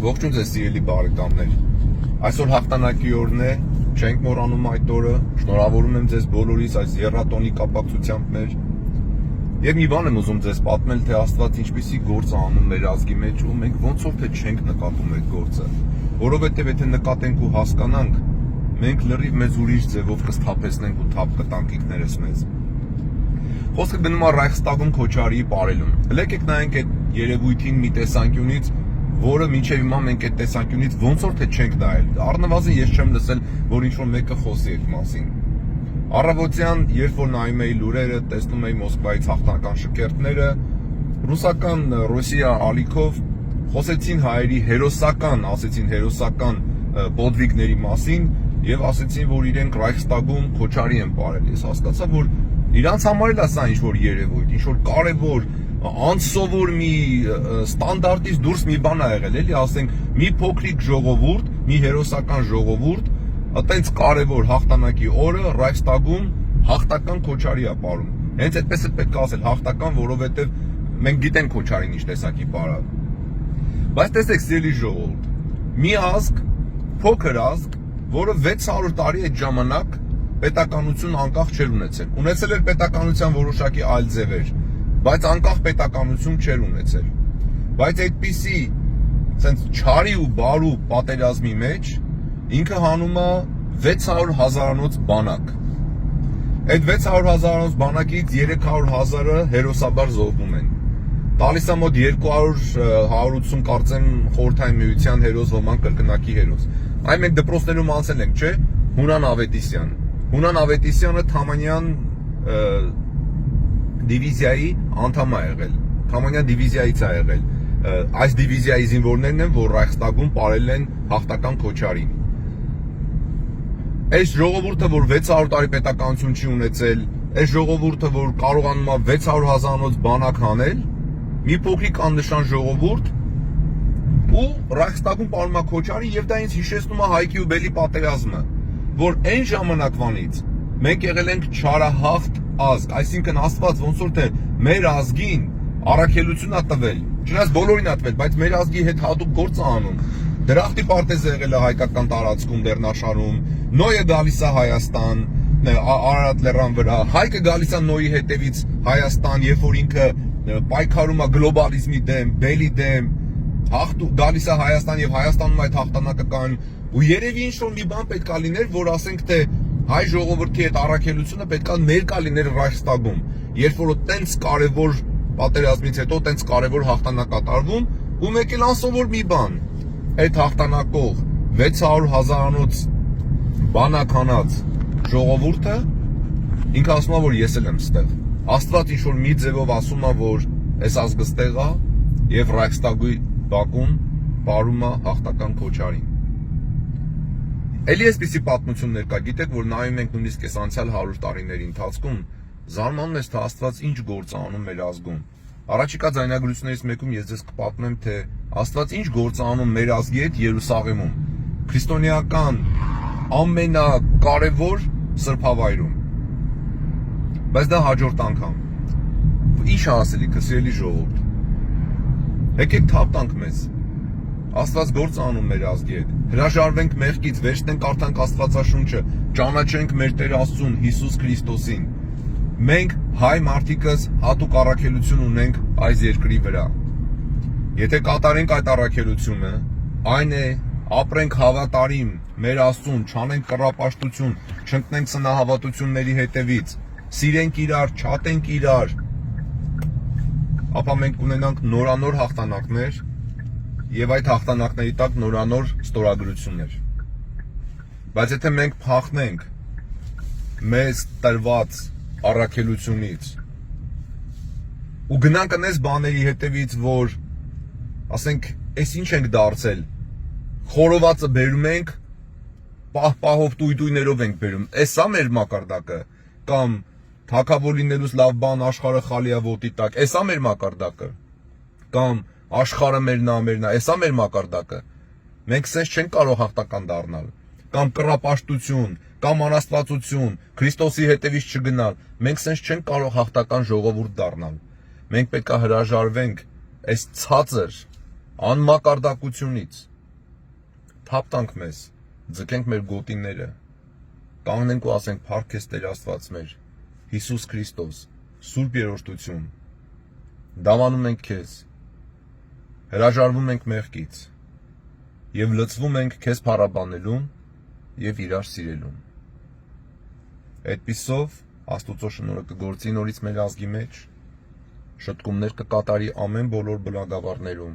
Ողջույն ձեզ սիրելի բարեկամներ։ Այսօր հաղթանակի օրն է, չենք մոռանում այդ օրը։ Շնորհավորում եմ ձեզ բոլորիս այս եռատոնի կապակցությամբ մեր։ Եվ մի բան եմ ուզում ձեզ պատմել, թե Աստված ինչպիսի գործ է անում մեր ազգի մեջ, ու մենք ոնց որ թե չենք նկատում այդ գործը։ Որովհետև եթե նկատենք ու հասկանանք, մենք լրիվ մեզ ուրիշ ձևով կսթափեցնենք ու թափ կտանք ինքներս մեզ։ Խոսքը գնում է Ռայխստագում քոչարի պարելուն։ Հլեկեք նայենք այդ երևույթին մի տեսանկյունից, որը մինչև հիմա մենք այդ տեսանկյունից ոնց որ թե չենք նայել։ Առնվազն ես չեմ լսել, որ ինչ-որ մեկը խոսի այդ մասին։ Առավոտյան, երբ որ նայում էի լուրերը, տեսնում էի Մոսկվայից հաղթական շքերթները, ռուսական Ռոսիա ալիքով խոսեցին հայերի հերոսական պոդվիգների մասին եւ ասեցին, որ իրենք Ռայխստագում քոչարի են ապարել։ Ես հասկացա, որ իրանց համար էլ է սա ինչ-որ երևույթ, ինչ-որ կարևոր անսովոր մի ստանդարտից դուրս մի բան ա եղել, էլի ասենք մի փոքրիկ ժողովուրդ, մի հերոսական ժողովուրդ, այտենց կարևոր հաղթանակի օրը Ռայխստագում հաղթական քոչարի ա ապարում։ Հենց այդպես էլ պետք է ասել հաղթական, որովհետև մենք գիտենք քոչարին ինչ տեսակի պարա։ Բայց տեսեք, սիրելի ժողովուրդ, մի ազգ, փոքր ազգ, որը 600 տարի այդ ժամանակ պետականություն անկախ չէր ունեցել։ Ունեցել էր պետականության որոշակի այլ ձևեր, բայց անկախ պետականություն չէր ունեցել։ Բայց այդպիսի ցենց չարի ու բարու պատերազմի մեջ ինքը հանում է 600 հազարանոց բանակ։ Այդ 600 հազարանոց բանակից 300,000-ը հերոսաբար զոհվում են։ Տալիս է մոտ 200-180 կարծեմ խորհրդային միության հերոս, ոմանք կրկնակի հերոս։ Այն մենք դպրոցներում անցել ենք, չէ՞։ Հունան Ավետիսյան։ Հունան Ավետիսյանը Թամանյան դիվիզիայի անդամ է եղել։ Թամանյան դիվիզիայից է եղել։ Այս դիվիզիայի զինվորներն են, որ Ռայխստագում ապարել են հաղթական քոչարին։ Այս ժողովուրդը, որ 600 տարի պետականություն չի ունեցել, այս ժողովուրդը, որ կարողանում է 600 հազարանոց բանակ հանել, մի փոքրիկ աննշան ժողովուրդ ու Ռայխստագում ապարում է քոչարին, եւ դա ինձ հիշեցնում է Հայքի ու Բելի պատերազմը, որ այն ժամանակվանից մենք եղել ենք չարահաղթ ազգ, այսինքն Աստված ոնց որ թե մեր ազգին առաքելություն է տվել, չնայած բոլորին է տվել, բայց մեր ազգի հետ հատուկ գործ է անում։ Դրախտի պարտեզը եղել է հայկական տարածքում, Լեռնաշարում, Նոյը գալիս է Հայաստան, Արարատ լեռան վրա, Հայկը գալիս է Նոյի հետևից Հայաստան, երբ որ ինքը պայքարում է գլոբալիզմի դեմ, Բելի դեմ, գալիս է Հայաստան եւ Հայաստանում այդ հաղթանակը կան, ու երևի ինչ-որ մի բան պետք է լիներ, որ ասենք թե հայ ժողովրդի այդ առաքելությունը պետք է ներկա լիներ Ռայխստագում, երբ որ տենց կարևոր պատերազմից հետո տենց կարևոր հաղթանակ կատարվում, ու մեկ էլ անսովոր մի բան, այդ հաղթանակող 600 հազարանոց բանակ հանած ժողովուրդը ինքը ասում է, որ ես էլ եմ ստեղ։ Աստված ինչ-որ մի ձևով ասում է, որ այս ազգը ստեղ է եւ Ռայխստագի բակում ապարում է հաղթական քոչարին։ Էլի այսպիսի պատմություններ կա, գիտեք, որ նայում ենք նույնիսկ այս անցյալ 100 տարիների ընթացքում, զարմանում ես, թե Աստված ինչ գործ է անում մեր ազգում։ Առաջիկա ձայնագրություններից մեկում ես ձեզ կպատմեմ, թե Աստված ինչ գործ է անում մեր ազգի հետ Երուսաղեմում, քրիստոնեական ամենակարևոր սրբավայրում։ Բայց դա հաջորդ անգամ։ Ինչ ասելիքը, սիրելի ժողովուրդ։ Եկեք թափ տանք մեզ։ Աստված գործ անում մեր ազգի հետ։ Հրաժարվենք մեղքից, վերցնենք կարդանք Աստվածաշունչը, ճանաչենք մեր Տեր Աստծուն Հիսուս Քրիստոսին։ Մենք հայ մարդիկս հատուկ առաքելություն ունենք այս երկրի վրա։ Եթե կատարենք այդ առաքելությունը, այն է ապրենք հավատարիմ մեր Աստծուն, չանենք կռապաշտություն, չընկնենք սնահավատությունների հետևից, սիրենք իրար, չատենք իրար, ապա մենք կունենանք նորանոր հաղթանակներ եւ այդ հաղթանակների տակ նորանոր ստորագրություններ։ Բայց եթե մենք փախնենք մեզ տրված առաքելությունից ու գնանք այնպես բաների հետևից, որ ասենք, այս ինչ ենք դարձել, խորովածը բերում ենք, պահով տույներով ենք բերում, էսա մեր մակարդակը, կամ թագավոր լինելուց լավ բան աշխարհը խալի է ոտի տակ, էսա մեր մակարդակը, կամ աշխարհը մերնա, էսա մեր մակարդակը։ Մենք սենց չենք կարող հաղթական դառնալ, կամ կռապաշտություն, կամ անաստվածություն, Քրիստոսի հետևից չգնալ, մենք սենց չենք կարող հաղթական ժողովուրդ դառնալ։ Մենք պետք է հրաժարվենք այս ցածր անմակարդակությունից, թափտանք մեզ, ձգենք մեր գոտիները, կանգնենք ու ասենք փառք քեզ Տեր Աստված մեր, Հիսուս Քրիստոս, Սուրբ Երրորդություն, դավանում ենք քեզ, հրաժարվում ենք մեղքից եւ լցվում ենք քեզ փառաբանելուն եւ իրար սիրելուն։ Այդպիսով Աստուծո շնորհը կգործի նորից մեր ազգի մեջ, շտկումներ կկատարի ամեն բոլոր բնագավառներում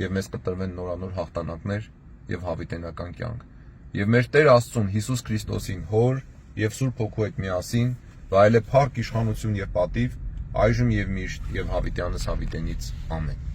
եւ մեզ կտրվեն նորանոր հաղթանակներ եւ հավիտենական կյանք։ Եվ մեր Տեր Աստծուն Հիսուս Քրիստոսին Հոր եւ Սուրբ Հոգու հետ միասին վայելե փառք, իշխանություն եւ պատիվ այժմ եւ միշտ եւ հավիտյանս հավիտենից ամեն։